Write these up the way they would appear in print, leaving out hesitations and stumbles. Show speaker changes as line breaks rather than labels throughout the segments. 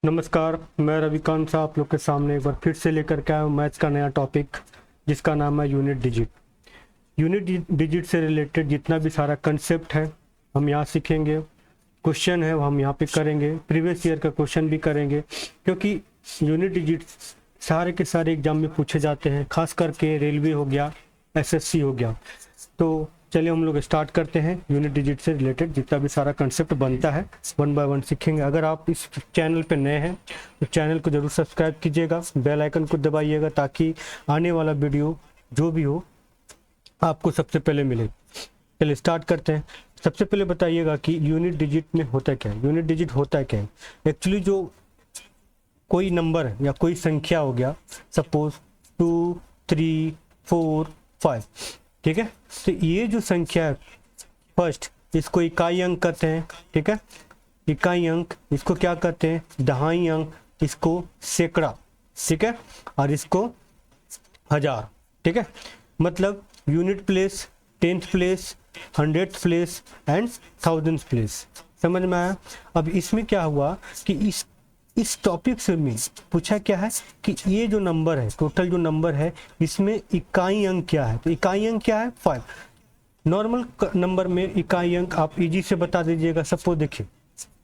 नमस्कार, मैं रविकांत साहब आप लोग के सामने एक बार फिर से लेकर के आया हूँ मैथ्स का नया टॉपिक, जिसका नाम है यूनिट डिजिट। यूनिट डिजिट से रिलेटेड जितना भी सारा कंसेप्ट है हम यहाँ सीखेंगे। क्वेश्चन है वो हम यहाँ पे करेंगे, प्रीवियस ईयर का क्वेश्चन भी करेंगे, क्योंकि यूनिट डिजिट सारे के सारे एग्जाम में पूछे जाते हैं, खास करके रेलवे हो गया, एसएससी हो गया। तो चलिए हम लोग स्टार्ट करते हैं। यूनिट डिजिट से रिलेटेड जितना भी सारा कंसेप्ट बनता है वन बाय वन सीखेंगे। अगर आप इस चैनल पे नए हैं तो चैनल को जरूर सब्सक्राइब कीजिएगा, बेल आइकन को दबाइएगा, ताकि आने वाला वीडियो जो भी हो आपको सबसे पहले मिले। चलिए स्टार्ट करते हैं। सबसे पहले बताइएगा कि यूनिट डिजिट में होता क्या है। यूनिट डिजिट होता क्या है? एक्चुअली जो कोई नंबर है या कोई संख्या हो गया, सपोज 2, 3, 4, 5, ठीक है, तो ये जो संख्या है फर्स्ट, इसको इकाई अंक कहते हैं, ठीक है, इकाई अंक। इसको क्या कहते हैं? दहाई अंक। इसको सैकड़ा, ठीक है, और इसको हजार, ठीक है। मतलब unit place, 10th place, 100th place and 1000th place. समझ में आया? अब इसमें क्या हुआ कि इस टॉपिक से में पूछा क्या है कि ये जो नंबर है, टोटल जो नंबर है, इसमें इकाई अंक क्या है। तो इकाई अंक क्या है? 5। नॉर्मल नंबर में इकाई अंक आप इजी से बता दीजिएगा। सपोज देखिए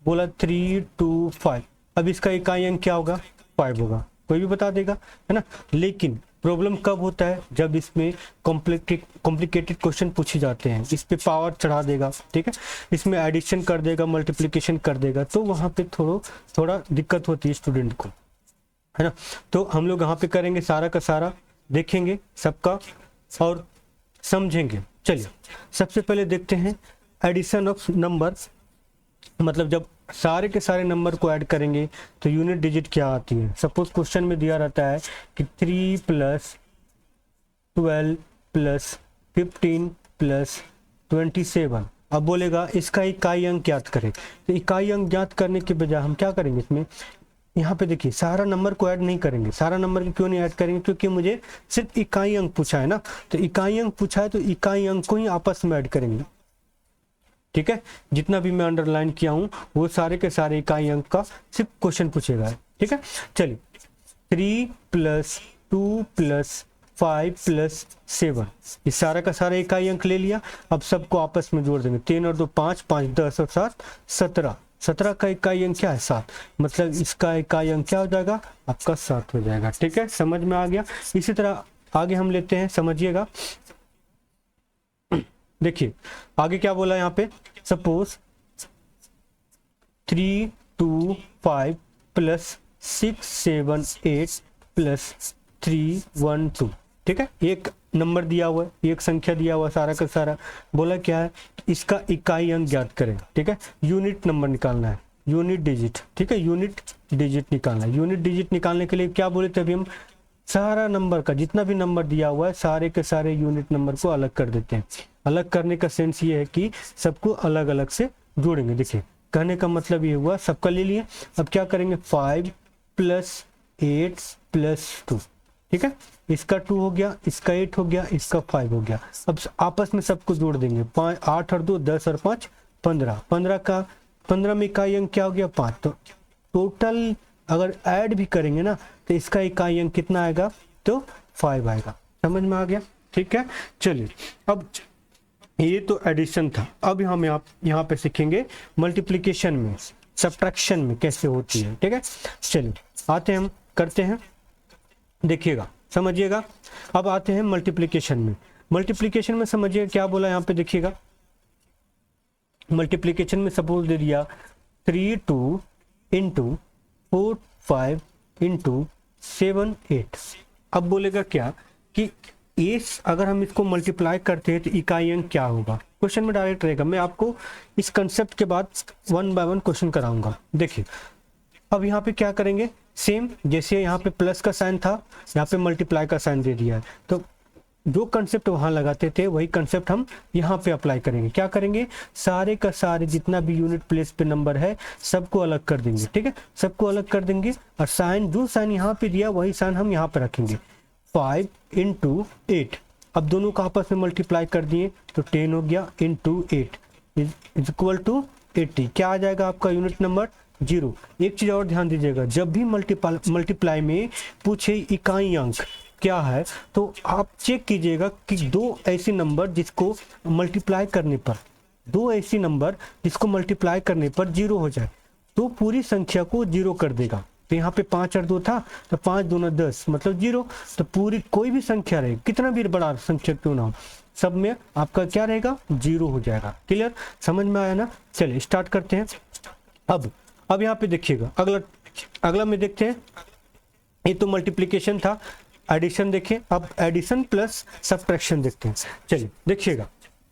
बोला 3, 2, 5, अब इसका इकाई अंक क्या होगा? 5 होगा, कोई भी बता देगा, है ना। लेकिन प्रॉब्लम कब होता है? जब इसमें कॉम्प्लिकेटेड क्वेश्चन पूछे जाते हैं, इस पे पावर चढ़ा देगा, ठीक है, इसमें एडिशन कर देगा, मल्टीप्लिकेशन कर देगा, तो वहाँ पे थोड़ा दिक्कत होती है स्टूडेंट को, है ना। तो हम लोग यहाँ पे करेंगे सारा का सारा, देखेंगे सबका और समझेंगे। चलिए सबसे पहले देखते हैं एडिशन ऑफ नंबर। मतलब जब सारे के सारे नंबर को ऐड करेंगे तो यूनिट डिजिट क्या आती है। सपोज क्वेश्चन में दिया रहता है कि 3 + 12 + 15 + 27। अब बोलेगा इसका इकाई अंक ज्ञात करें। तो इकाई अंक ज्ञात करने के बजाय हम क्या करेंगे, इसमें यहाँ पे देखिए सारा नंबर को ऐड नहीं करेंगे। सारा नंबर क्यों नहीं ऐड करेंगे? क्योंकि मुझे सिर्फ इकाई अंक पूछा है ना। तो इकाई अंक पूछा है तो इकाई अंक को ही आपस में ऐड करेंगे, ठीक है। जितना भी मैं अंडरलाइन किया हूं वो सारे के सारे इकाई अंक का सिर्फ क्वेश्चन पूछेगा, ठीक है। चलिए 3 + 2 + 5 + 7, इस सारा का सारा इकाई अंक ले लिया। अब सबको आपस में जोड़ देंगे। 3 और 2 5, 5 10 और 7 17। 17 का इकाई अंक क्या है? 7। मतलब इसका इकाई अंक क्या हो जाएगा? आपका 7 हो जाएगा, ठीक है। समझ में आ गया? इसी तरह आगे हम लेते हैं, समझिएगा। देखिए आगे क्या बोला यहाँ पे। सपोज 3, 2, 5 + 6, 7, 8 + 3, 1, 2, ठीक है। एक नंबर दिया हुआ है, एक संख्या दिया हुआ है, सारा का सारा। बोला क्या है? इसका इकाई अंक ज्ञात करें, ठीक है। यूनिट नंबर निकालना है, यूनिट डिजिट, ठीक है, यूनिट डिजिट निकालना है। यूनिट डिजिट निकालने के लिए क्या बोले थे अभी हम? सारा नंबर का जितना भी नंबर दिया हुआ है, सारे के सारे यूनिट नंबर को अलग कर देते हैं। अलग करने का सेंस ये है कि सबको अलग अलग से जोड़ेंगे। देखिए कहने का मतलब ये हुआ, सबका ले लिए। अब क्या करेंगे? 5 + 8 + 2, ठीक है। इसका 2 हो गया, इसका 8 हो गया, इसका 5 हो गया। अब आपस में सबको जोड़ देंगे। 8 और 2 10 और 5 15। 15 में इकाई अंक क्या हो गया? 5। तो टोटल अगर ऐड भी करेंगे ना तो इसका इकाई अंक कितना आएगा? तो 5 आएगा। समझ में आ गया? ठीक है। चलिए अब ये तो एडिशन था। अब हम यहाँ पे सीखेंगे मल्टीप्लिकेशन में, सब्ट्रैक्शन में कैसे होती है, ठीक है। चलिए आते हैं, हम करते हैं, देखिएगा, समझिएगा। अब आते हैं मल्टीप्लिकेशन में। मल्टीप्लिकेशन में समझिए क्या बोला यहाँ पे, देखिएगा। मल्टीप्लिकेशन में सपोज दे दिया 3, 2 × 4, 5 × 7, 8। अब बोलेगा क्या कि अगर हम इसको मल्टीप्लाई करते हैं तो इकाई अंक क्या होगा? क्वेश्चन में डायरेक्ट रहेगा। मैं आपको इस कंसेप्ट के बाद वन बाय वन क्वेश्चन कराऊंगा। देखिए अब यहाँ पे क्या करेंगे, सेम जैसे यहाँ पे प्लस का साइन था, यहाँ पे मल्टीप्लाई का साइन दे दिया है। तो जो कंसेप्ट वहां लगाते थे वही कंसेप्ट हम यहाँ पे अप्लाई करेंगे। क्या करेंगे? सारे का सारे जितना भी यूनिट प्लेस पे नंबर है सबको अलग कर देंगे, ठीक है। सबको अलग कर देंगे और साइन, जो साइन यहाँ पे दिया वही साइन हम यहाँ पे रखेंगे। 5 × 8, अब दोनों का आपस में मल्टीप्लाई कर दिए तो 10 हो गया, × 8 इज इक्वल टू 80, क्या आ जाएगा आपका यूनिट नंबर 0। एक चीज और ध्यान दीजिएगा, जब भी मल्टीप्लाई में पूछे इकाई अंक क्या है, तो आप चेक कीजिएगा कि दो ऐसे नंबर जिसको मल्टीप्लाई करने पर, दो ऐसी नंबर जिसको मल्टीप्लाई करने पर 0 हो जाए, तो पूरी संख्या को 0 कर देगा। तो यहाँ पे 5 और 2 था, तो 5 दूना 10 मतलब 0। तो पूरी कोई भी संख्या रहे, कितना भी बड़ा संख्या क्यों ना हो, सब में आपका क्या रहेगा, 0 हो जाएगा। क्लियर, समझ में आया ना। चलिए स्टार्ट करते हैं। अब यहाँ पे देखिएगा, अगला में देखते हैं। ये तो मल्टीप्लिकेशन था, एडिशन देखें। अब एडिशन प्लस सब्ट्रैक्शन देखते हैं। चलिए देखिएगा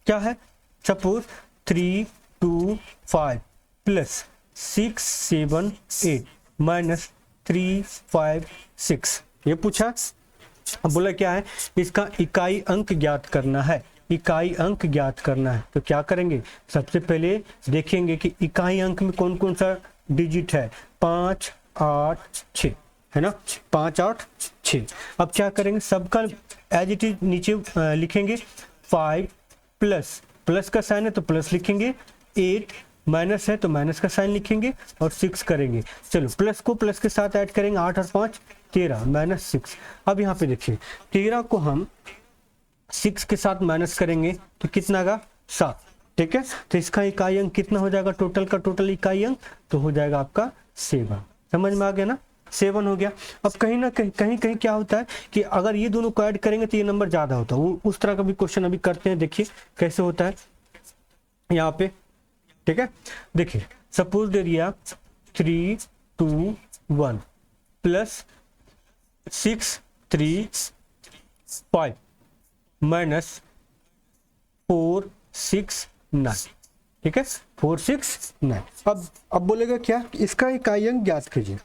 क्या है। सपोज 3 2 5 प्लस 6 7 8 माइनस 3 5 6, ये पूछा। अब बोला क्या है, इसका इकाई अंक ज्ञात करना है, इकाई अंक ज्ञात करना है। तो क्या करेंगे, सबसे पहले देखेंगे कि इकाई अंक में कौन कौन सा डिजिट है। 5 8 6 है ना, 5 8 6। अब क्या करेंगे, सबका एज इट इज नीचे लिखेंगे। 5 प्लस का साइन है तो प्लस लिखेंगे, 8 माइनस है तो माइनस का साइन लिखेंगे और 6 करेंगे। चलो प्लस को प्लस के साथ ऐड करेंगे, 8 और 5 13 माइनस 6। अब यहाँ पे देखिए 13 को हम 6 के साथ माइनस करेंगे तो कितना का 7, ठीक है। तो इसका इकाई अंक कितना हो जाएगा, टोटल का टोटल इकाई अंक तो हो जाएगा आपका 7। समझ में आ गया ना, 7 हो गया। अब कहीं ना कहीं क्या होता है कि अगर ये दोनों को ऐड करेंगे तो ये नंबर ज्यादा होता है। उस तरह का भी क्वेश्चन अभी करते हैं, देखिए कैसे होता है यहाँ पे, ठीक है। देखिए सपोज दे दिया 3 2 1 प्लस 6 3 5 माइनस 4 6 9, ठीक है, 4 6 9। अब बोलेगा क्या, इसका इकाई अंक ज्ञात कीजिए।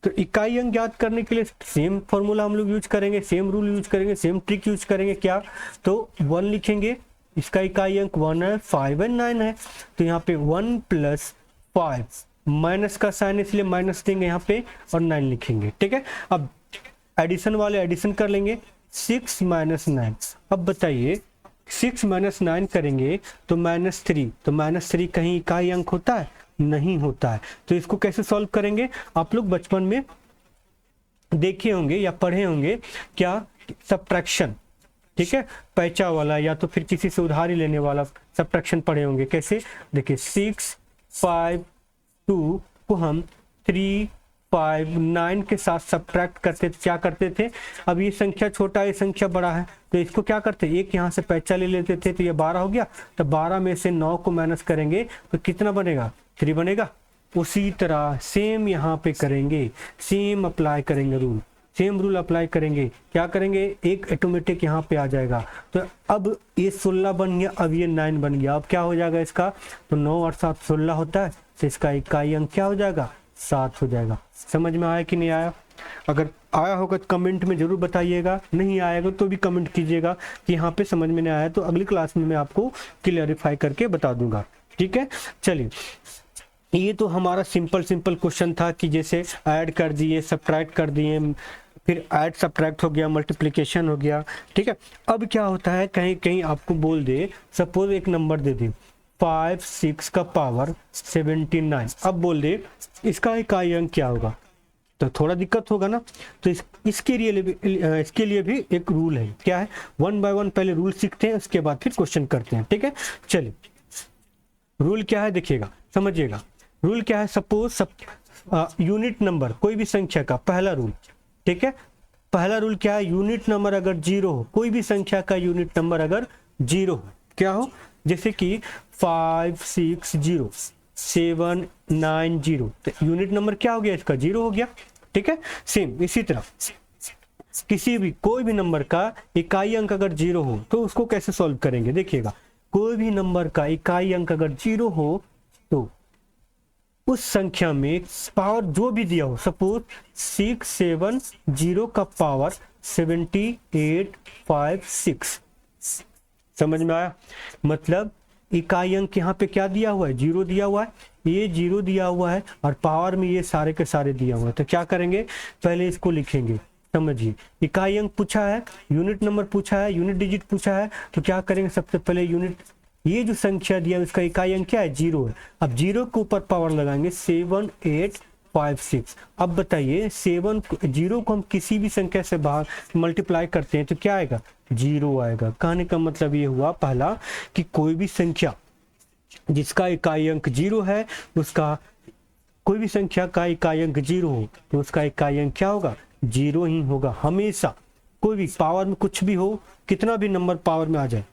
तो इकाई अंक ज्ञात करने के लिए सेम फॉर्मूला हम लोग यूज करेंगे, सेम रूल यूज करेंगे, सेम ट्रिक यूज करेंगे। क्या, तो 1 लिखेंगे, इसका इकाई अंक 1 है, 5 है, 9 है। तो यहाँ पे 1 प्लस 5 माइनस का साइन इसलिए माइनस देंगे यहाँ पे और 9 लिखेंगे, ठीक है। अब एडिशन वाले एडिशन कर लेंगे, 6 माइनस 9। अब बताइए 6 माइनस 9 करेंगे तो -3, तो -3 कहीं इकाई अंक होता है, नहीं होता है। तो इसको कैसे सॉल्व करेंगे, आप लोग बचपन में देखे होंगे या पढ़े होंगे, क्या, सब्ट्रैक्शन, ठीक है, पैचा वाला या तो फिर किसी से उधारी लेने वाला सब्ट्रैक्शन पढ़े होंगे। कैसे, देखिए 6 5 2 को हम 3 5 9 के साथ सब्ट्रैक्ट करते थे, क्या करते थे। अब ये संख्या छोटा है, ये संख्या बड़ा है, तो इसको क्या करते, एक यहाँ से पैचा ले लेते थे, तो ये 12 हो गया। तो 12 में से 9 को माइनस करेंगे तो कितना बनेगा, 3 बनेगा। उसी तरह सेम यहाँ पे करेंगे, सेम अप्लाई करेंगे रूल, सेम रूल अप्लाई करेंगे। क्या करेंगे, एक ऑटोमेटिक यहाँ पे आ जाएगा। तो अब ये 16 बन गया, अब ये 9 बन गया। अब क्या हो जाएगा इसका, तो 9 और 7 16 होता है, तो इसका इकाई अंक क्या हो जाएगा, 7 हो जाएगा। समझ में आया कि नहीं आया। अगर आया होगा तो कमेंट में जरूर बताइएगा, नहीं आएगा तो भी कमेंट कीजिएगा कि यहाँ पे समझ में नहीं आया, तो अगली क्लास में मैं आपको क्लियरिफाई करके बता दूंगा, ठीक है। चलिए, ये तो हमारा सिंपल क्वेश्चन था कि जैसे ऐड कर दिए, सब्ट्रैक्ट कर दिए, फिर ऐड सब्ट्रैक्ट हो गया, मल्टीप्लिकेशन हो गया, ठीक है। अब क्या होता है, कहीं आपको बोल दे, सपोज एक नंबर दे दे 5 6 का पावर 79। अब बोल दे इसका इकाई अंक क्या होगा, तो थोड़ा दिक्कत होगा ना। तो इसके लिए भी एक रूल है, क्या है, 1 बाय 1 पहले रूल सीखते हैं, उसके बाद फिर क्वेश्चन करते हैं, ठीक है। चलिए रूल क्या है देखिएगा, समझिएगा। रूल क्या है, सपोज यूनिट नंबर कोई भी संख्या का पहला रूल, ठीक है। पहला रूल क्या है, यूनिट नंबर अगर 0 हो, कोई भी संख्या का यूनिट नंबर अगर 0 हो, क्या हो, जैसे कि 5 6 0 7 9 0, तो यूनिट नंबर क्या हो गया, इसका 0 हो गया, ठीक है। सेम इसी तरह किसी भी कोई भी नंबर का इकाई अंक अगर 0 हो तो उसको कैसे सॉल्व करेंगे, देखिएगा। कोई भी नंबर का इकाई अंक अगर 0 हो तो उस संख्या में पावर जो भी दिया हो, सपोज 6 7 0 का पावर 78 5 6, समझ में आया। मतलब इकाई अंक यहाँ पे क्या दिया हुआ है, 0 दिया हुआ है, ये 0 दिया हुआ है और पावर में ये सारे के सारे दिया हुआ है। तो क्या करेंगे, पहले इसको लिखेंगे, समझिए। इकाई अंक पूछा है, यूनिट नंबर पूछा है, यूनिट डिजिट पूछा है, तो क्या करेंगे, सबसे पहले यूनिट ये जो संख्या दिया उसका इकाई अंक क्या है, 0 है। अब 0 के ऊपर पावर लगाएंगे 7 8 5 6। अब बताइए 0 को हम किसी भी संख्या से बाहर मल्टीप्लाई करते हैं तो क्या आएगा, 0 आएगा। कहने का मतलब ये हुआ पहला कि कोई भी संख्या जिसका इकाई अंक 0 है, उसका कोई भी संख्या का इकाई अंक 0 हो तो उसका इकाई अंक क्या होगा, 0 ही होगा हमेशा। कोई भी पावर में कुछ भी हो, कितना भी नंबर पावर में आ जाए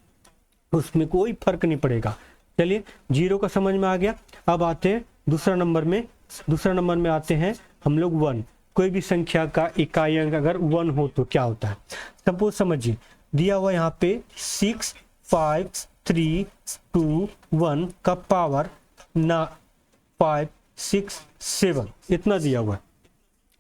उसमें कोई फर्क नहीं पड़ेगा। चलिए 0 का समझ में आ गया। अब आते हैं दूसरा नंबर में आते हैं हम लोग 1। कोई भी संख्या का इकाई अंक अगर 1 हो तो क्या होता है। सपोज समझिए दिया हुआ यहाँ पे 6 5 3 2 1 का पावर 5 6 7 इतना दिया हुआ है।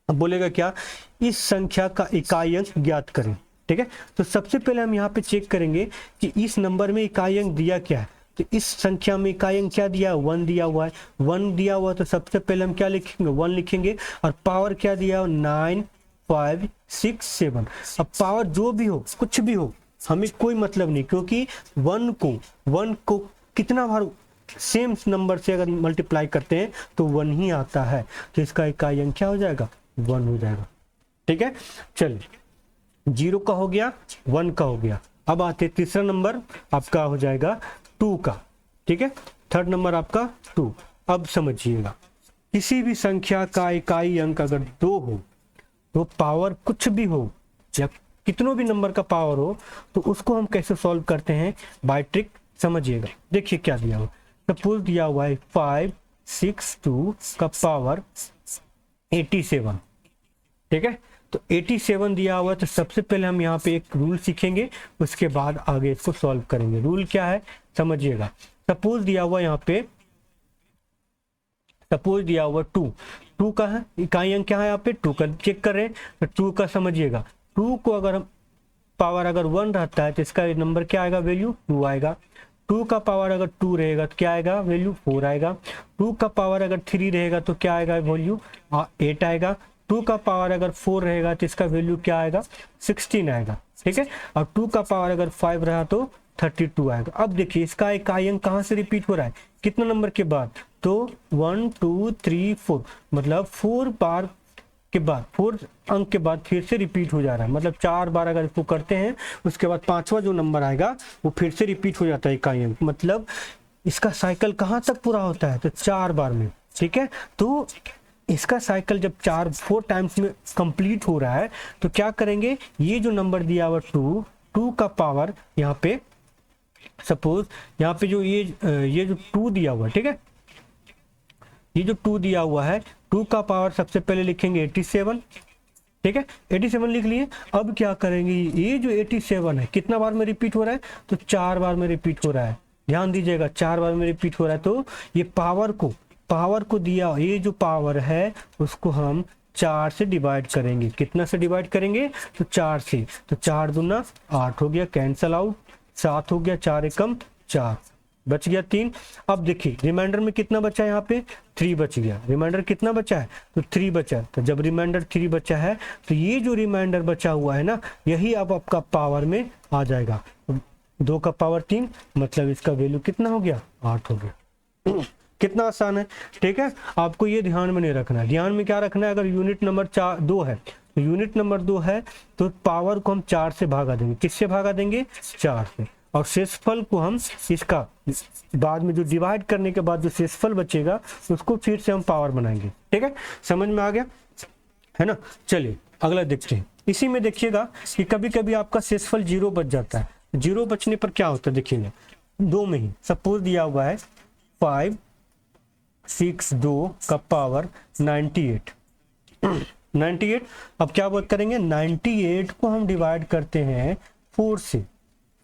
अब बोलेगा क्या, इस संख्या का इकाई अंक ज्ञात करें। ठीक है, तो सबसे पहले हम यहाँ पे चेक करेंगे कि इस नंबर में इकाई अंक दिया क्या है। तो इस संख्या में इकाई अंक क्या दिया है, 1 दिया हुआ है। 1 दिया हुआ तो सबसे पहले हम क्या लिखेंगे, 1 लिखेंगे। और पावर क्या दिया है, 9 5 6 7। अब पावर जो भी हो, कुछ भी हो, हमें कोई मतलब नहीं, क्योंकि 1 को कितना बार सेम नंबर से अगर मल्टीप्लाई करते हैं तो 1 ही आता है। तो इसका इकाई अंक क्या हो जाएगा, 1 हो जाएगा। ठीक है, चलिए 0 का हो गया, 1 का हो गया। अब आते तीसरा नंबर आपका हो जाएगा 2 का। ठीक है, थर्ड नंबर आपका 2। अब समझिएगा किसी भी संख्या का इकाई अंक अगर 2 हो तो पावर कुछ भी हो या कितनों भी नंबर का पावर हो तो उसको हम कैसे सॉल्व करते हैं, बाय ट्रिक। समझिएगा, देखिए क्या दिया हुआ, सपोज दिया हुआ है 5 6 2 का पावर 87। ठीक है, तो 87 दिया हुआ है तो सबसे पहले हम यहाँ पे एक रूल सीखेंगे, उसके बाद आगे इसको सॉल्व करेंगे। रूल क्या है समझिएगा। सपोज दिया हुआ यहाँ पे, सपोज दिया हुआ 2 का है, इकाई अंक क्या है यहाँ पे 2 का चेक कर रहे हैं। तो 2 का समझिएगा, 2 को अगर हम पावर अगर 1 रहता है तो इसका नंबर क्या आएगा, वैल्यू 2 आएगा। 2 का पावर अगर 2 रहेगा तो क्या आएगा, वैल्यू 4 आएगा। 2 का पावर अगर 3 रहेगा तो क्या आएगा, वैल्यू 8 आएगा। 2 का पावर अगर 4 रहेगा तो इसका वैल्यू क्या आएगा, 16 आएगा। ठीक है, और 2 का पावर अगर 5 रहा तो 32 आएगा। अब देखिए इसका इकाई अंक कहाँ से रिपीट हो रहा है, कितना नंबर के बाद, तो 1 2 3 4, मतलब 4 बार के बाद, 4 अंक के बाद फिर से रिपीट हो जा रहा है। मतलब 4 बार अगर इसको करते हैं उसके बाद 5वां जो नंबर आएगा वो फिर से रिपीट हो जाता है इकाई अंक। मतलब इसका साइकिल कहाँ तक पूरा होता है, तो 4 बार में। ठीक है, तो इसका साइकिल जब 4 टाइम्स में कंप्लीट हो रहा है तो क्या करेंगे, ये जो नंबर दिया हुआ 2 का पावर यहाँ पे, सपोज यहाँ पे जो ये जो 2 दिया हुआ है, ठीक है, ये जो 2 दिया हुआ है, 2 का पावर सबसे पहले लिखेंगे 87। ठीक है, 87 लिख लिए। अब क्या करेंगे, ये जो 87 है कितना बार में रिपीट हो रहा है, तो 4 बार में रिपीट हो रहा है। ध्यान दीजिएगा, 4 बार में रिपीट हो रहा है। तो ये पावर को दिया, ये जो पावर है उसको हम 4 से डिवाइड करेंगे। कितना से डिवाइड करेंगे, तो 4 से। तो 4 दूना 8 हो गया, कैंसल आउट, 7 हो गया, 4 एकम 4, बच गया 3। अब देखिए रिमाइंडर में कितना बचा है, यहाँ पे 3 बच गया। रिमाइंडर कितना बचा है, तो 3 बचा है। तो जब रिमाइंडर 3 बचा है तो ये जो रिमाइंडर बचा हुआ है ना, यही अब आपका पावर में आ जाएगा। 2 का पावर 3, मतलब इसका वैल्यू कितना हो गया, 8 हो गया। कितना आसान है। ठीक है, आपको ये ध्यान में नहीं रखना है। ध्यान में क्या रखना है, अगर यूनिट नंबर 2 है तो यूनिट नंबर 2 है तो पावर को हम 4 से भागा देंगे। किससे भागा देंगे, 4 से। और शेषफल को हम इसका बाद में जो डिवाइड करने के बाद जो शेषफल बचेगा उसको फिर से हम पावर बनाएंगे। ठीक है, समझ में आ गया है ना। चलिए अगला देखते हैं। इसी में देखिएगा कि कभी कभी आपका शेषफल 0 बच जाता है। 0 बचने पर क्या होता है, देखिएगा 2 में ही। सपोज दिया हुआ है 5 6 2 का पावर 98। 98, अब क्या बात करेंगे, 98 को हम डिवाइड करते हैं 4 से।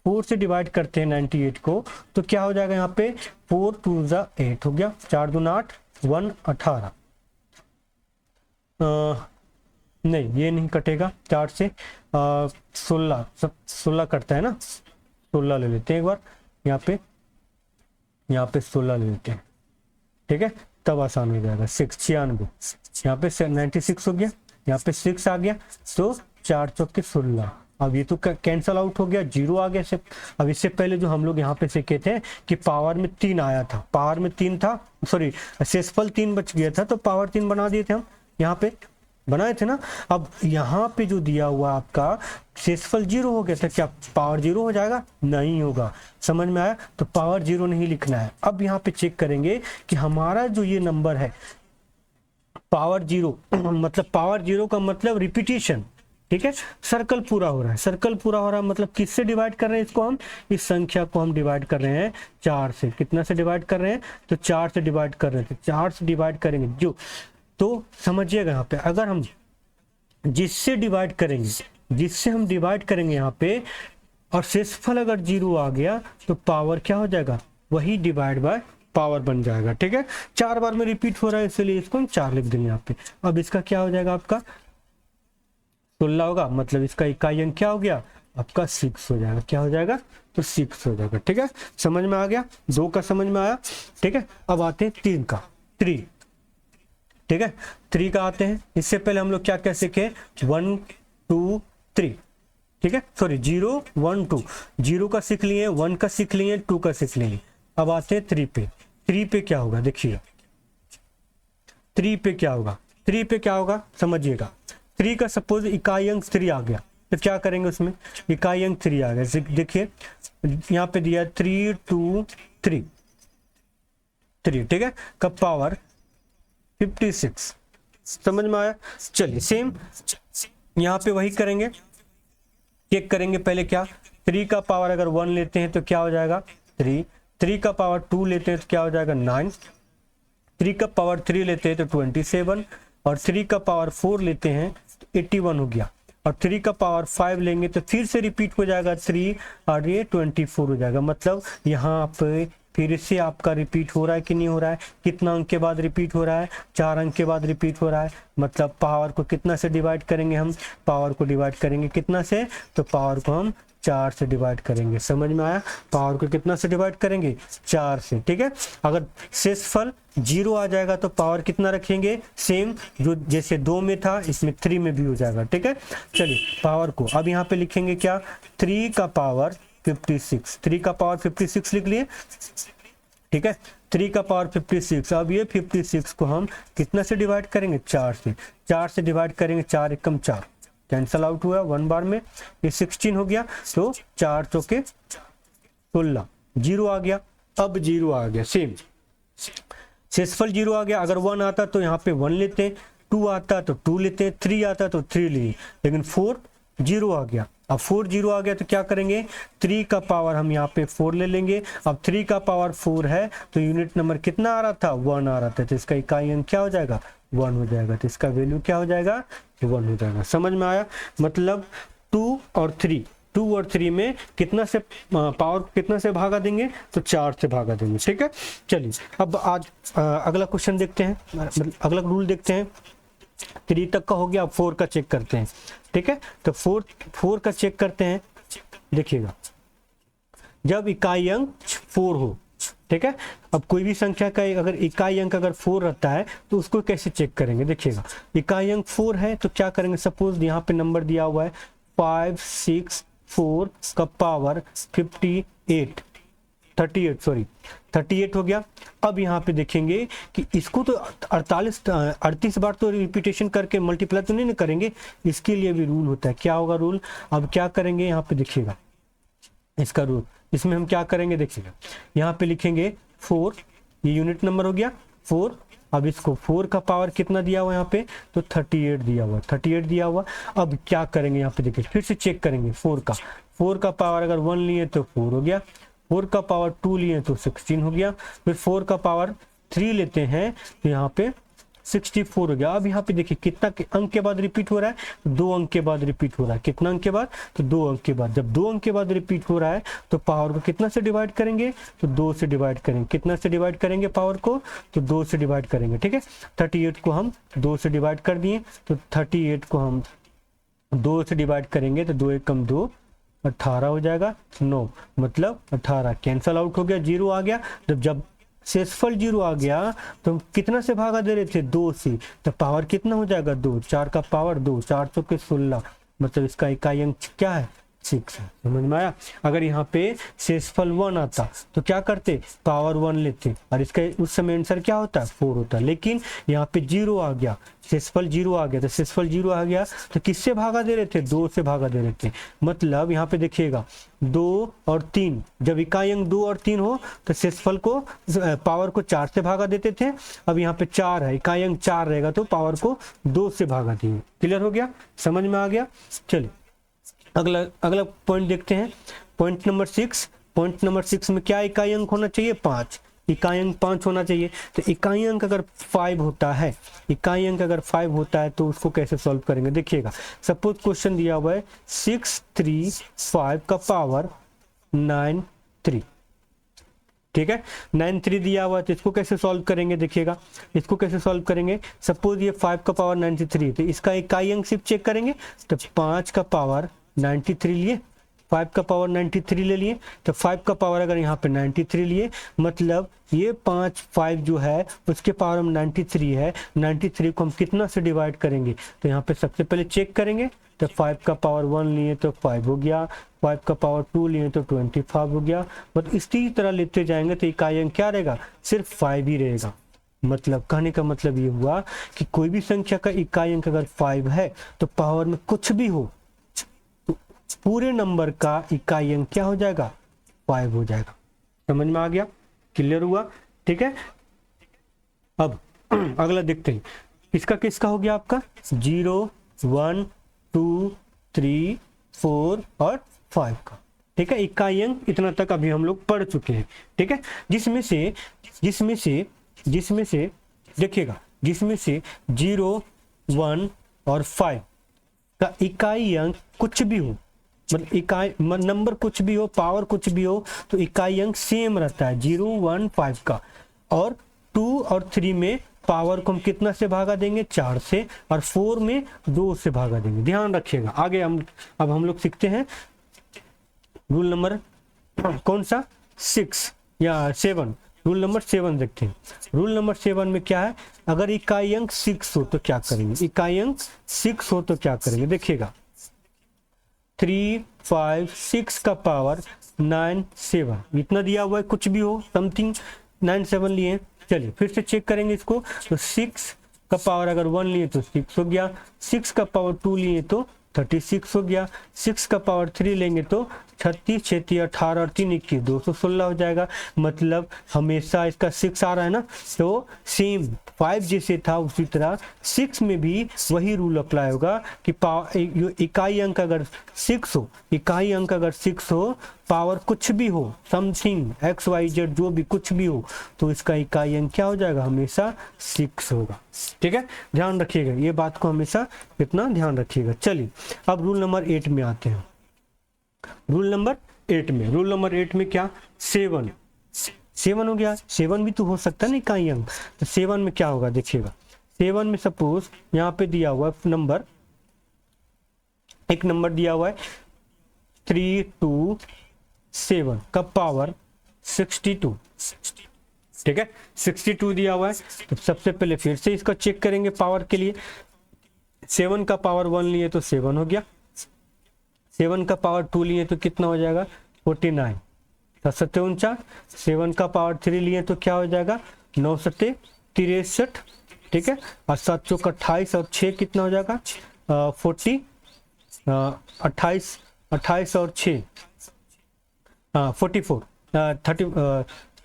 4 से डिवाइड करते हैं 98 को, तो क्या हो जाएगा यहाँ पे 4 2 8 हो गया, 4 2 8, 1 18। नहीं ये नहीं कटेगा 4 से, 16 कटता है ना, 16 ले लेते हैं एक बार। यहाँ पे 16 ले लेते हैं। ठीक है, तब आसान हो जाएगा। 96, यहाँ पे 96 हो गया, यहाँ पे 6 आ गया, तो 4 चौके 16, अब ये तो कैंसल आउट हो गया, 0 आ गया से। अब इससे पहले जो हम लोग यहाँ पे सीखे थे कि पावर में 3 आया था, पावर में 3 था, सॉरी शेषफल 3 बच गया था, तो पावर 3 बना दिए थे हम, यहाँ पे बनाए थे ना। अब यहाँ पे जो दिया हुआ आपका शेषफल 0 हो गया था, क्या पावर 0 हो जाएगा? नहीं होगा। समझ में आया? तो पावर 0 नहीं लिखना है। अब यहाँ पे चेक करेंगे कि हमारा जो ये नंबर है पावर 0 मतलब पावर 0 का मतलब रिपीटिशन, ठीक है, सर्कल पूरा हो रहा है, सर्कल पूरा हो रहा है मतलब किससे डिवाइड कर रहे हैं इसको हम? इस संख्या को हम डिवाइड कर रहे हैं 4 से। कितना से डिवाइड कर रहे हैं? तो 4 से डिवाइड कर रहे थे, 4 से डिवाइड करेंगे जो, तो समझिएगा यहाँ पे अगर हम जिससे डिवाइड करेंगे, जिससे हम डिवाइड करेंगे यहाँ पे, और शेषफल अगर 0 आ गया तो पावर क्या हो जाएगा? वही डिवाइड बाय पावर बन जाएगा, ठीक है। 4 बार में रिपीट हो रहा है इसलिए इसको हम 4 लिख देंगे यहाँ पे। अब इसका क्या हो जाएगा? आपका 16 होगा, मतलब इसका इकाई अंक क्या हो गया? आपका 6 हो जाएगा। क्या हो जाएगा? तो 6 हो जाएगा, ठीक है। समझ में आ गया? 2 का समझ में आया, ठीक है। अब आते हैं 3 का, 3, ठीक है। 3 का आते हैं। इससे पहले हम लोग क्या क्या सीखे? 1 2 3, ठीक है, सॉरी 0 1 2, 0 का सीख लिए, 1 का सीख लिए, 2 का सीख लिए। अब आते हैं 3 पे। 3 पे क्या होगा? देखिएगा 3 पे क्या होगा? 3 पे क्या होगा समझिएगा। 3 का सपोज इकाई अंक 3 आ गया तो क्या करेंगे उसमें? इकाई अंक 3 आ गया, देखिए यहाँ पे दिया 3 2 3, ठीक है, का पावर 56। समझ में आया? चलिए सेम यहाँ पे वही करेंगे, चेक करेंगे पहले क्या। 3 का पावर अगर 1 लेते हैं तो क्या हो जाएगा? 3, 3 का पावर 2 लेते हैं तो क्या हो जाएगा? 9, 3 का पावर 3 लेते हैं तो 27, और 3 का पावर 4 लेते हैं तो 81 हो गया, और 3 का पावर 5 लेंगे तो फिर से रिपीट हो जाएगा 3, और ये 24 हो जाएगा। मतलब यहाँ पे फिर से आपका रिपीट हो रहा है कि नहीं हो रहा है? कितना अंक के बाद रिपीट हो रहा है? 4 अंक के बाद रिपीट हो रहा है। मतलब पावर को कितना से डिवाइड करेंगे हम? पावर को डिवाइड करेंगे कितना से? तो पावर को हम 4 से डिवाइड करेंगे। समझ में आया? पावर को कितना से डिवाइड करेंगे? 4 से, ठीक है। अगर शेषफल 0 आ जाएगा तो पावर कितना रखेंगे? सेम, जो जैसे 2 में था इसमें 3 में भी हो जाएगा, ठीक है। चलिए पावर को अब यहाँ पे लिखेंगे क्या? 3 का पावर 56, 3 का पावर 56 लिख लिए, ठीक है। 3 का पावर 56। अब ये 56 को हम कितना से डिवाइड करेंगे? 4 से। 4 से डिवाइड करेंगे, 4 एकम 4, कैंसल आउट हुआ 1 बार में, ये 16 हो गया, तो 4 चौके 16, 0 आ गया। अब 0 आ गया, सेम शेषफल 0 आ गया। अगर 1 आता तो यहाँ पे 1 लेते हैं, 2 आता तो 2 लेते हैं, 3 आता तो 3 लिए, लेकिन 4 0 आ गया। अब 4 0 आ गया तो क्या करेंगे? 3 का पावर हम यहाँ पे 4 ले लेंगे। अब 3 का पावर 4 है तो यूनिट नंबर कितना आ रहा था? 1 आ रहा था, तो इसका इकाई अंक क्या हो जाएगा? 1 हो जाएगा, तो इसका वैल्यू क्या हो जाएगा? 1 हो जाएगा। समझ में आया? मतलब 2 और 3 में कितना से पावर कितना से भागा देंगे? तो 4 से भागा देंगे, ठीक है। चलिए अब आज अगला क्वेश्चन देखते हैं, मतलब अगला रूल देखते हैं। 3 तक का हो गया, अब 4 का चेक करते हैं, ठीक है। तो 4 का चेक करते हैं। देखिएगा जब इकाई अंक 4 हो, ठीक है, अब कोई भी संख्या का अगर इकाई अंक अगर 4 रहता है तो उसको कैसे चेक करेंगे? देखिएगा इकाई अंक 4 है तो क्या करेंगे? सपोज यहाँ पे नंबर दिया हुआ है 5 6 4 का पावर 38 हो गया। अब यहाँ पे देखेंगे कि इसको तो 38 बार तो रिपीटेशन करके मल्टीप्लाई तो नहीं करेंगे, इसके लिए भी रूल होता है। क्या होगा रूल? अब क्या करेंगे यहाँ पे देखिएगा इसका रूल, इसमें हम क्या करेंगे देखिएगा, यहाँ पे लिखेंगे 4, ये यूनिट नंबर हो गया 4। अब इसको 4 का पावर कितना दिया हुआ यहाँ पे? तो 38 दिया हुआ, 38 दिया हुआ। अब क्या करेंगे यहाँ पे देखिए, फिर से चेक करेंगे 4 का पावर अगर 1 लिए तो 4 हो गया, 4 का पावर 2 लिए तो 16 हो गया, फिर 4 का पावर 3 लेते हैं तो यहाँ पे 64 हो गया। अब यहाँ पे देखिए कितना अंक के बाद रिपीट हो रहा है? 2 अंक के बाद रिपीट हो रहा है। कितना अंक के बाद? तो 2 अंक के बाद। जब 2 अंक के बाद रिपीट हो रहा है तो पावर को कितना से डिवाइड करेंगे? तो 2 से डिवाइड करेंगे। कितना से डिवाइड करेंगे पावर को? तो 2 से डिवाइड करेंगे, ठीक है। 38 को हम 2 से डिवाइड कर दिए, तो 38 को हम 2 से डिवाइड करेंगे तो 2 एकम 2, 18 हो जाएगा, 9 मतलब 18 कैंसल आउट हो गया, 0 आ गया। जब शेषफल 0 आ गया तो कितना से भागा दे रहे थे? 2 से, तो पावर कितना हो जाएगा? 2, 4 का पावर 2, 4 चौके 16, मतलब इसका इकाई अंक क्या है, 6 है। समझ में आया। अगर यहाँ पे शेषफल 1 आता तो क्या करते, पावर 1 लेते, और इसका उस समय आंसर क्या होता है, 4 होता है। लेकिन यहाँ पे 0 आ गया, शेषफल 0 आ गया, तो शेषफल 0 आ गया तो किससे भागा दे रहे थे, 2 से भागा दे रहे थे। मतलब यहाँ पे देखिएगा 2 और 3, जब इकाई अंक 2 और 3 हो तो शेषफल को पावर को 4 से भागा देते थे। अब यहाँ पे 4 है, इकाई अंक 4 रहेगा तो पावर को 2 से भागा देंगे। क्लियर हो गया, समझ में आ गया। चलिए अगला पॉइंट देखते हैं, पॉइंट नंबर 6। पॉइंट नंबर 6 में क्या इकाई अंक होना चाहिए, 5, इकाई अंक 5 होना चाहिए। तो इकाई अंक अगर 5 होता है, इकाई अंक अगर 5 होता है तो उसको कैसे सॉल्व करेंगे, देखिएगा। सपोज क्वेश्चन दिया हुआ है 635 का पावर 93, ठीक है, 93 दिया हुआ है, तो इसको कैसे सॉल्व करेंगे, देखिएगा इसको कैसे सॉल्व करेंगे। सपोज ये 5 का पावर 93, तो इसका इकाई अंक सिर्फ चेक करेंगे, तो 5 का पावर 93 लिए, 5 का पावर 93 ले लिए, तो 5 का पावर अगर यहाँ पे 93 लिए, मतलब ये 5 जो है उसके पावर में 93 है, 93 को हम कितना से डिवाइड करेंगे, तो यहाँ पे सबसे पहले चेक करेंगे, तो 5 का पावर 1 लिए तो 5 हो गया, 5 का पावर 2 लिए तो 25 हो गया। मतलब इसी तरह लेते जाएंगे तो इकाई अंक क्या रहेगा, सिर्फ 5 ही रहेगा। मतलब कहने का मतलब ये हुआ कि कोई भी संख्या का इकाई अंक अगर 5 है तो पावर में कुछ भी हो तो पूरे नंबर का इकाई अंक क्या हो जाएगा, 5 हो जाएगा। समझ में आ गया, क्लियर हुआ, ठीक है। अब अगला देखते हैं, किसका किसका हो गया आपका 0 1 2 3 4 और 5 का, ठीक है। इकाई अंक इतना तक अभी हम लोग पढ़ चुके हैं, ठीक है। जिसमें से देखिएगा, जिसमें से 0 1 और 5 का इकाई अंक कुछ भी हो, मतलब इकाई नंबर कुछ भी हो, पावर कुछ भी हो, तो इकाई अंक सेम रहता है 0 1 5 का। और 2 और 3 में पावर को हम कितना से भागा देंगे, 4 से, और 4 में 2 से भागा देंगे। ध्यान रखिएगा। आगे अब हम लोग सीखते हैं रूल नंबर कौन सा, 6 या 7, रूल नंबर 7 देखते हैं। रूल नंबर 7 में क्या है, अगर इकाई अंक 6 हो तो क्या करेंगे, इकाई अंक 6 हो तो क्या करेंगे, देखिएगा 3 5 6 का पावर 9 7, इतना दिया हुआ है, कुछ भी हो समथिंग 9 7 लिए। चलिए फिर से चेक करेंगे इसको, तो 6 का पावर अगर 1 लिए तो 6 हो गया, 6 का पावर 2 लिए तो 36 हो गया, 6 का पावर 3 लेंगे तो 36 6 18 और 3 21 216 हो जाएगा। मतलब हमेशा इसका 6 आ रहा है ना, तो सेम 5 जैसे था उसी तरह 6 में भी वही रूल अप्लाई होगा कि इकाई अंक अगर 6 हो, इकाई अंक अगर 6 हो, पावर कुछ भी हो, समथिंग एक्स वाई जेड जो भी कुछ भी हो, तो इसका इकाई अंक क्या हो जाएगा, हमेशा 6 होगा, ठीक है। ध्यान रखिएगा, ये बात को हमेशा इतना ध्यान रखिएगा। चलिए अब रूल नंबर 8 में आते हैं। रूल नंबर 8 में क्या, 7 हो गया, 7 भी तो हो सकता है ना इकाई अंक, तो 7 में क्या होगा, देखिएगा 7 में सपोज यहाँ पे दिया हुआ नंबर, एक नंबर दिया हुआ है 3 2 7 का पावर 62, ठीक है, 62 दिया हुआ है। तो सबसे पहले फिर से इसका चेक करेंगे पावर के लिए, 7 का पावर 1 लिए तो 7 हो गया, 7 का पावर 2 लिए तो कितना हो जाएगा 49, 7 7 का पावर 3 लिए तो क्या हो जाएगा 9 7 63, ठीक है, और 7 चौक 28 और 6 कितना हो जाएगा 40, 28 और 6 44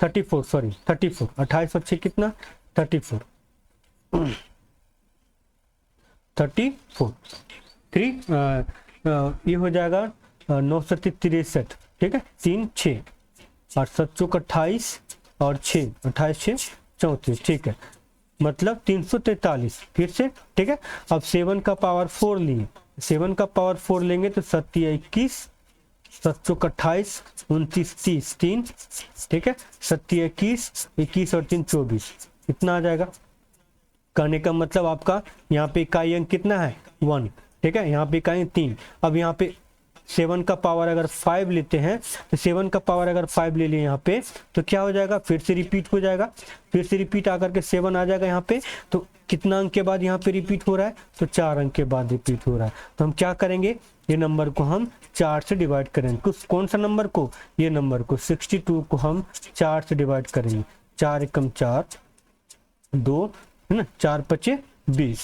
34 सॉरी 34, 28 और 6 कितना 34 3 ये हो जाएगा 9 7 63, ठीक है, 3 6 और 7 चौक 28 और 6 28 6 34, ठीक है, मतलब 343 फिर से, ठीक है। अब 7 का पावर 4 लिए, 7 का पावर 4 लेंगे तो 7 21 7 चौक 28 29 30 3, ठीक है, 7 21 और 3 24, इतना आ जाएगा। कहने का मतलब आपका यहाँ पे इकाई अंक कितना है 1, ठीक है, यहाँ पे इकाई 3। अब यहाँ पे 7 का पावर अगर 5 लेते हैं, तो 7 का पावर अगर 5 ले लिए यहाँ पे तो क्या हो जाएगा, फिर से रिपीट हो जाएगा, फिर से रिपीट आकर के 7 आ जाएगा यहाँ पे, तो कितना अंक के बाद यहाँ पे रिपीट हो रहा है, तो 4 अंक के बाद रिपीट हो रहा है। तो हम क्या करेंगे, ये नंबर को हम 4 से डिवाइड करेंगे। कौन सा नंबर को, ये नंबर को 62 को हम 4 से डिवाइड करेंगे। 4 एकम 4, 2 है ना, 4 पचे 20,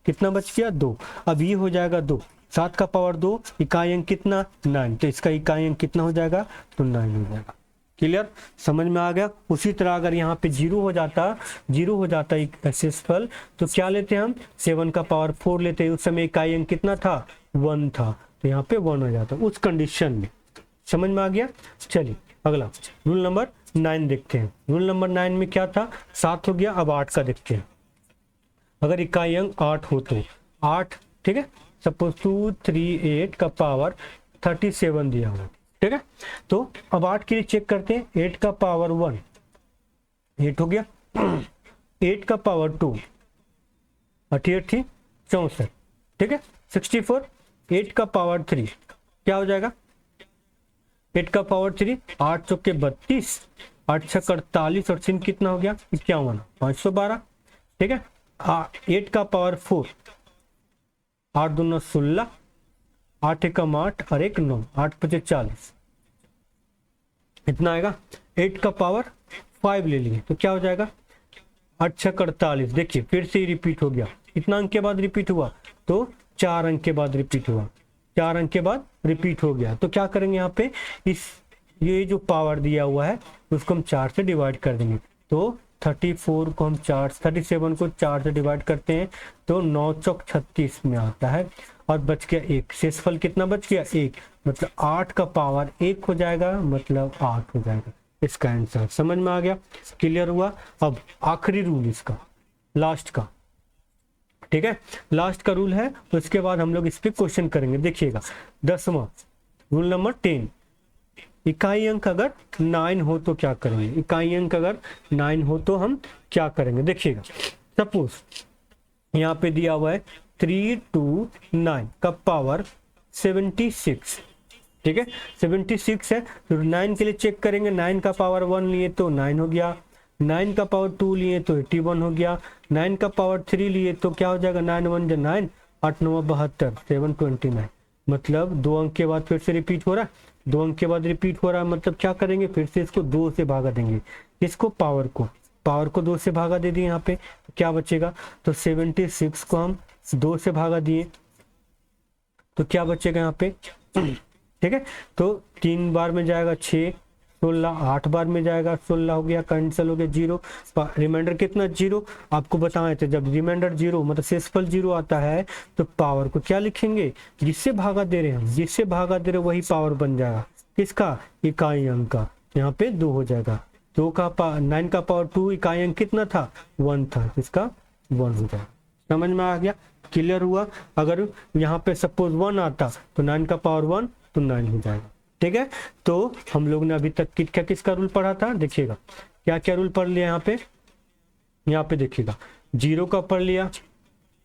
कितना बच गया 2। अब ये हो जाएगा 2, 7 का पावर 2, इकाई अंक कितना 9, तो इसका इकाई अंक कितना हो जाएगा, तो 9 हो जाएगा। क्लियर, समझ में आ गया। उसी तरह अगर यहाँ पे 0 हो जाता एक्सेसफल, तो क्या लेते हैं हम, 7 का पावर 4 लेते हैं। उस समय इकाई अंक कितना था, 1 था, तो यहाँ पे 1 हो जाता उस कंडीशन में। समझ में आ गया। चलिए अगला रूल नंबर 9 देखते हैं। रूल नंबर 9 में क्या था, 7 हो गया। अब 8 का देखते हैं। अगर इकाई अंक 8 हो तो 8, ठीक है, सपोज 238 का पावर 37 दिया हुआ, ठीक है। तो अब 8 के लिए चेक करते हैं। 8 का पावर 1 8 हो गया। 8 का पावर 2 88 थी 64, ठीक है, 64। 8 का पावर 3 क्या हो जाएगा, 8 का पावर 3 8 चौके 32, 8 छक 48 और 3 कितना हो गया 51, 512, ठीक है। 8 का पावर 4 8 दूना 16, 8 एकम 8 और 1 9, 8 पचे 40, इतना आएगा। 8 का पावर 5 ले लिए तो क्या हो जाएगा 8 छक 48। देखिए फिर से ही रिपीट हो गया। इतना अंक के बाद रिपीट हुआ, तो 4 अंक के बाद रिपीट हुआ, 4 अंक के बाद रिपीट हो गया। तो क्या करेंगे यहाँ पे, ये जो पावर दिया हुआ है उसको हम 4 से डिवाइड कर देंगे। तो 37 को हम 4 से डिवाइड करते हैं, तो 9 चौक 36 में आता है और बच गया 1। शेषफल कितना बच गया 1, मतलब 8 का पावर 1 हो जाएगा, मतलब 8 हो जाएगा इसका आंसर। समझ में आ गया, क्लियर हुआ। अब आखिरी रूल इसका, लास्ट का, ठीक है, लास्ट का रूल है। उसके बाद हम लोग इस पे क्वेश्चन करेंगे। देखिएगा 10वां रूल नंबर 10, इकाई अंक अगर 9 हो तो क्या करेंगे। इकाई अंक अगर 9 हो तो हम क्या करेंगे। देखिएगा सपोज यहाँ पे दिया हुआ है 329 का पावर 76, ठीक है, 76 है। तो 9 के लिए चेक करेंगे। 9 का पावर 1 लिए तो 9 हो गया, 9 का पावर 2 लिए तो 81 हो गया, 9 का पावर 3 लिए तो क्या हो जाएगा 9 1 जा 9, 8 9 72, 729, मतलब 2 अंक के बाद फिर से रिपीट हो रहा है। 2 अंक के बाद रिपीट हो रहा है, मतलब क्या करेंगे, फिर से इसको 2 से भागा देंगे। इसको पावर को 2 से भागा दे दिए यहाँ पे, तो क्या बचेगा, तो 76 को हम 2 से भागा दिए तो क्या बचेगा यहाँ पे, ठीक है। तो 3 बार में जाएगा 6, 16, 8 बार में जाएगा 16 हो गया, कैंसिल हो गया 0, रिमाइंडर कितना 0। आपको बताए थे जब रिमाइंडर 0 मतलब शेषफल 0 आता है तो पावर को क्या लिखेंगे, जिससे भागा दे रहे हैं, जिससे भागा दे रहे वही पावर बन जाएगा। किसका, इकाई अंक का। यहाँ पे 2 हो जाएगा। 9 का पावर 2 इकाई अंक कितना था 1 था, इसका 1 हो जाएगा। समझ में आ गया, क्लियर हुआ। अगर यहाँ पे सपोज 1 आता तो 9 का पावर 1 तो 9 हो जाएगा, ठीक है। तो हम लोग ने अभी तक क्या किसका रूल पढ़ा था, देखिएगा क्या क्या रूल पढ़ लिया यहाँ पे देखिएगा 0 का पढ़ लिया,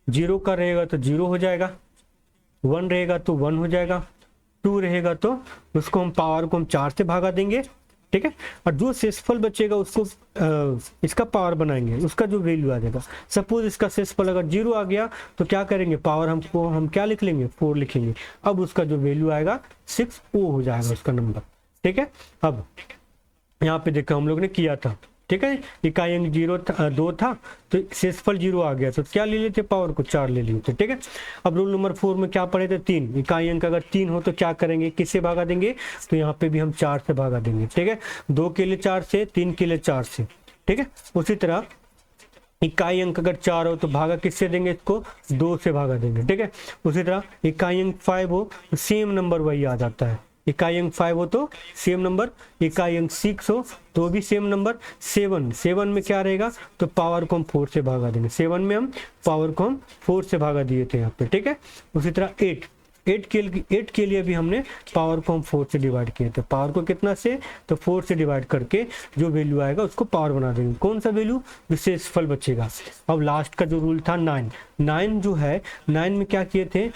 0 का रहेगा तो 0 हो जाएगा, 1 रहेगा तो 1 हो जाएगा, 2 रहेगा तो उसको हम पावर को हम 4 से भागा देंगे, ठीक है। और जो शेषफल बचेगा उसको इसका पावर बनाएंगे, उसका जो वैल्यू आ जाएगा। सपोज इसका शेषफल अगर 0 आ गया तो क्या करेंगे, पावर हम क्या लिख लेंगे 4 लिखेंगे। अब उसका जो वैल्यू आएगा 6 वो हो जाएगा उसका नंबर, ठीक है। अब यहाँ पे देखो हम लोग ने किया था, ठीक है, इकाई अंक 2 था तो शेषफल 0 आ गया तो क्या ले लेते, पावर को 4 ले लिए थे, ठीक है। अब रूल नंबर 4 में क्या पढ़े थे, 3 इकाई अंक अगर 3 हो तो क्या करेंगे, किससे भागा देंगे, तो यहाँ पे भी हम 4 से भागा देंगे, ठीक है। 2 के लिए 4 से, 3 के लिए 4 से, ठीक है। उसी तरह इकाई अंक अगर 4 हो तो भागा किससे देंगे, इसको 2 से भागा देंगे, ठीक है। उसी तरह इकाई अंक 5 हो तो सेम नंबर वही आ जाता है। इकाई अंक 5 हो तो सेम नंबर, इकाई अंक 6 हो तो भी सेम नंबर। 7 में क्या रहेगा, तो पावर को हम 4 से भागा देंगे। 7 में हम पावर को हम 4 से भागा दिए थे यहाँ पे, ठीक है। उसी तरह 8 के लिए भी हमने पावर को हम 4 से डिवाइड किए थे। पावर को कितना से, तो 4 से डिवाइड करके जो वैल्यू आएगा उसको पावर बना देंगे। कौन सा वैल्यू, विशेष फल बचेगा। अब लास्ट का जो रूल था 9 जो है, 9 में क्या किए थे,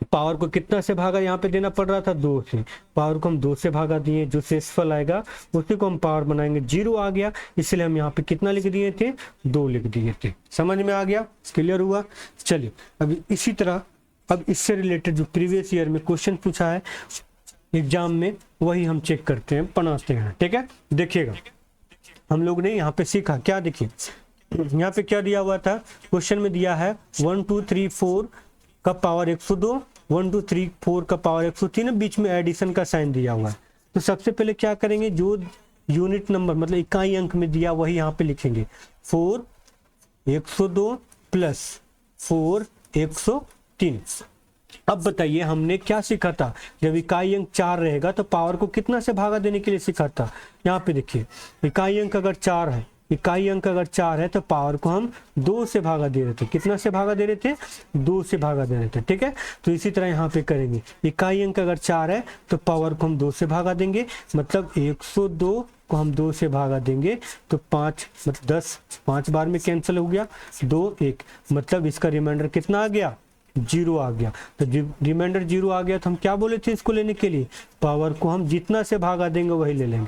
पावर को कितना से भागा यहाँ पे देना पड़ रहा था, 2 से। पावर को हम 2 से भागा दिए, जो शेषफल आएगा उसी को हम पावर बनाएंगे, 0 आ गया, इसलिए हम यहाँ पे कितना लिख दिए थे, 2 लिख दिए थे। समझ में आ गया, क्लियर हुआ। चलिए अब इसी तरह अब इससे रिलेटेड जो प्रीवियस ईयर में क्वेश्चन पूछा है एग्जाम में, वही हम चेक करते हैं, बनाते हैं। ठीक है, देखिएगा हम लोग ने यहाँ पे सीखा क्या, देखिए यहाँ पे क्या दिया हुआ था, क्वेश्चन में दिया है 1 2 3 4 का पावर 102, 1 2 3 4 का पावर 103, बीच में एडिशन का साइन दिया हुआ है। तो सबसे पहले क्या करेंगे, जो यूनिट नंबर मतलब इकाई अंक में दिया वही यहाँ पे लिखेंगे, 4 102 प्लस 4 103। अब बताइए हमने क्या सीखा था, जब इकाई अंक 4 रहेगा तो पावर को कितना से भागा देने के लिए सीखा था। यहाँ पे देखिए इकाई अंक अगर 4 है, इकाई अंक अगर 4 है तो पावर को हम 2 से भागा दे रहे थे। कितना से भागा दे रहे थे, 2 से भागा दे रहे थे। ठीक है, तो इसी तरह यहाँ पे करेंगे, इकाई अंक अगर 4 है तो पावर को हम 2 से भागा देंगे, मतलब 102 को हम 2 से भागा देंगे तो 5 मतलब 10, 5 बार में कैंसिल हो गया, 2 1, मतलब इसका रिमाइंडर कितना आ गया, 0 आ गया। तो रिमाइंडर 0 आ गया तो हम क्या बोले थे इसको लेने के लिए, पावर को हम जितना से भागा देंगे वही ले लेंगे।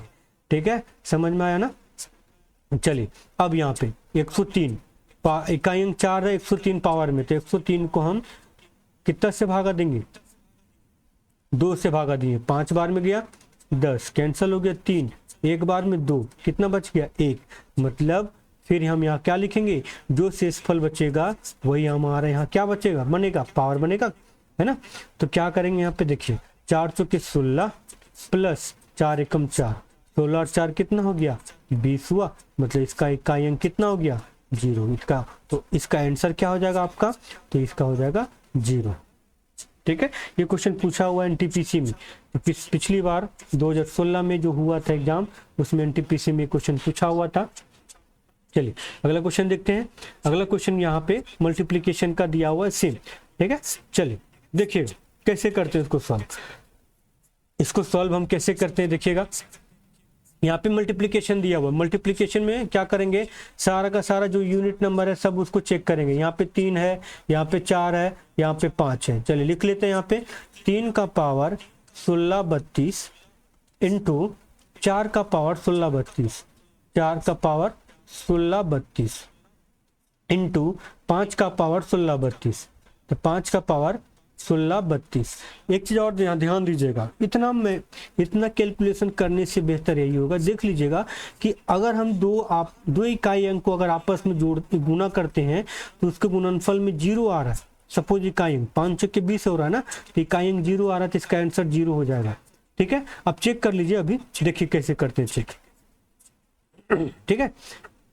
ठीक है, समझ में आया ना। चलिए अब यहाँ पे 103 इकाई अंक 4 है, 103 पावर में, तो 103 को हम कितना से भागा देंगे, 2 से भागा दिए, 5 बार में गया 10, कैंसिल हो गया 3, एक बार में 2, कितना बच गया 1, मतलब फिर हम यहाँ क्या लिखेंगे, जो शेषफल बचेगा वही हमारा यहाँ क्या बचेगा, बनेगा, पावर बनेगा, है ना। तो क्या करेंगे यहाँ पे देखिए, 4 चौके 16 प्लस 4 एकम 4, 16 और 4 कितना हो गया, 20 हुआ, मतलब इसका इकाई अंक कितना हो गया, 0 इसका। तो इसका आंसर क्या हो जाएगा आपका, तो इसका हो जाएगा 0। ठीक है, ये क्वेश्चन पूछा हुआ है एनटीपीसी में, पिछली बार 2016 में जो हुआ था एग्जाम, उसमें एनटीपीसी में क्वेश्चन पूछा हुआ था। चलिए अगला क्वेश्चन देखते हैं। अगला क्वेश्चन यहाँ पे मल्टीप्लिकेशन का दिया हुआ है सेम। ठीक है, चलिए देखिए कैसे करते हैं इसको सॉल्व। इसको सॉल्व हम कैसे करते हैं देखिएगा, यहाँ पे मल्टीप्लिकेशन दिया हुआ है, मल्टीप्लिकेशन में क्या करेंगे, सारा का सारा जो यूनिट नंबर है सब उसको चेक करेंगे। यहाँ पे 3 है, यहाँ पे 4 है, यहाँ पे 5 है। चलिए लिख लेते हैं, यहाँ पे 3 का पावर 16 32 इंटू 4 का पावर 16 32, 4 का पावर 16 32 इंटू 5 का पावर 16 32, तो 5 का पावर 16 32। एक चीज और ध्यान दीजिएगा, इतना कैलकुलेशन करने से बेहतर यही होगा, देख लीजिएगा कि अगर हम दो इकाई अंक को अगर आपस में गुना करते हैं तो उसके गुणनफल में 0 आ रहा है। सपोज इकाई अंक 5 के 20 हो रहा है ना, तो इकाई अंक 0 आ रहा है तो इसका आंसर 0 हो जाएगा। ठीक है, अब चेक कर लीजिए, अभी देखिए कैसे करते हैं चेक। ठीक है,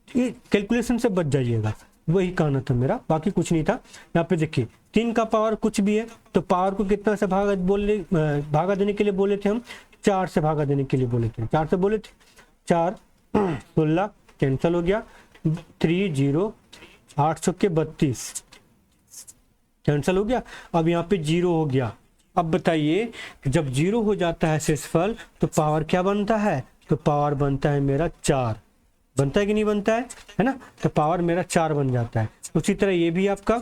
ये कैलकुलेशन से बच जाइएगा, वही कहना था मेरा, बाकी कुछ नहीं था। यहाँ पे देखिए 3 का पावर कुछ भी है तो पावर को कितना से भागा देने के लिए बोले थे हम, 4 से भागा देने के लिए बोले थे, 4 से बोले थे, 4 16 कैंसिल हो गया, 3 0 8 चौके 32 कैंसिल हो गया। अब यहाँ पे 0 हो गया। अब बताइए जब 0 हो जाता है शेषफल तो पावर क्या बनता है, तो पावर बनता है मेरा 4, बनता है कि नहीं बनता है ना, तो पावर मेरा 4 बन जाता है। उसी तरह ये भी आपका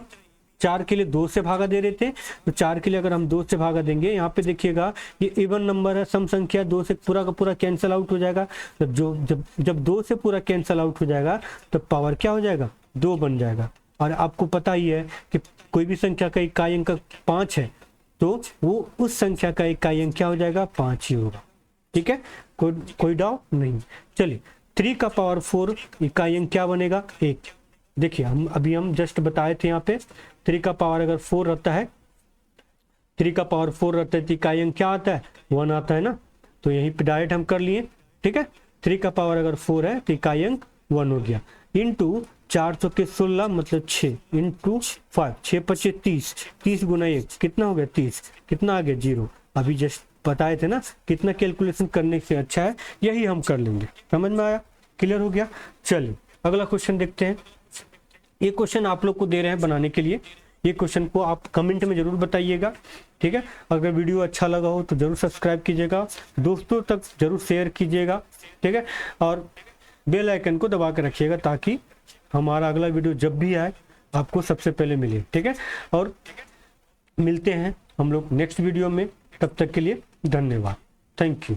4 के लिए 2 से भागा दे रहे थे, तो 4 के लिए अगर हम 2 से भागा देंगे, यहाँ पे देखिएगा ये इवन नंबर है, सम संख्या, 2 से पूरा का पूरा कैंसिल आउट हो जाएगा। जब 2 से पूरा कैंसिल आउट हो जाएगा तो पावर क्या हो जाएगा, 2 बन जाएगा। और आपको पता ही है कि कोई भी संख्या का इकाई अंक 5 है तो वो उस संख्या का इकाई अंक क्या हो जाएगा, 5 ही होगा। ठीक है, कोई डाउट नहीं। चलिए 3 का पावर 4 इकाई अंक क्या बनेगा, 1। देखिए हम जस्ट बताए थे, यहाँ पे 3 का पावर अगर 4 रहता है, 3 का पावर 4 रहता है तो इकाई अंक क्या आता है, 1 आता है ना, तो यहीं पे डायरेक्ट हम कर लिए। ठीक है, 3 का पावर अगर 4 है तो इकाई अंक 1 हो गया, इंटू 4 चौके 16 मतलब 6 इंटू 5, 6 5 30, 30 गुना 1 कितना हो गया 30, कितना आ गया 0। अभी जस्ट बताए थे ना, कितना कैलकुलेशन करने से अच्छा है यही हम कर लेंगे। समझ में आया, क्लियर हो गया। चलिए अगला क्वेश्चन देखते हैं। ये क्वेश्चन आप लोग को दे रहे हैं बनाने के लिए, ये क्वेश्चन को आप कमेंट में जरूर बताइएगा। ठीक है, अगर वीडियो अच्छा लगा हो तो जरूर सब्सक्राइब कीजिएगा, दोस्तों तक जरूर शेयर कीजिएगा। ठीक है, और बेल आइकन को दबा कर रखिएगा ताकि हमारा अगला वीडियो जब भी आए आपको सबसे पहले मिले। ठीक है, और मिलते हैं हम लोग नेक्स्ट वीडियो में, तब तक के लिए धन्यवाद। Thank you.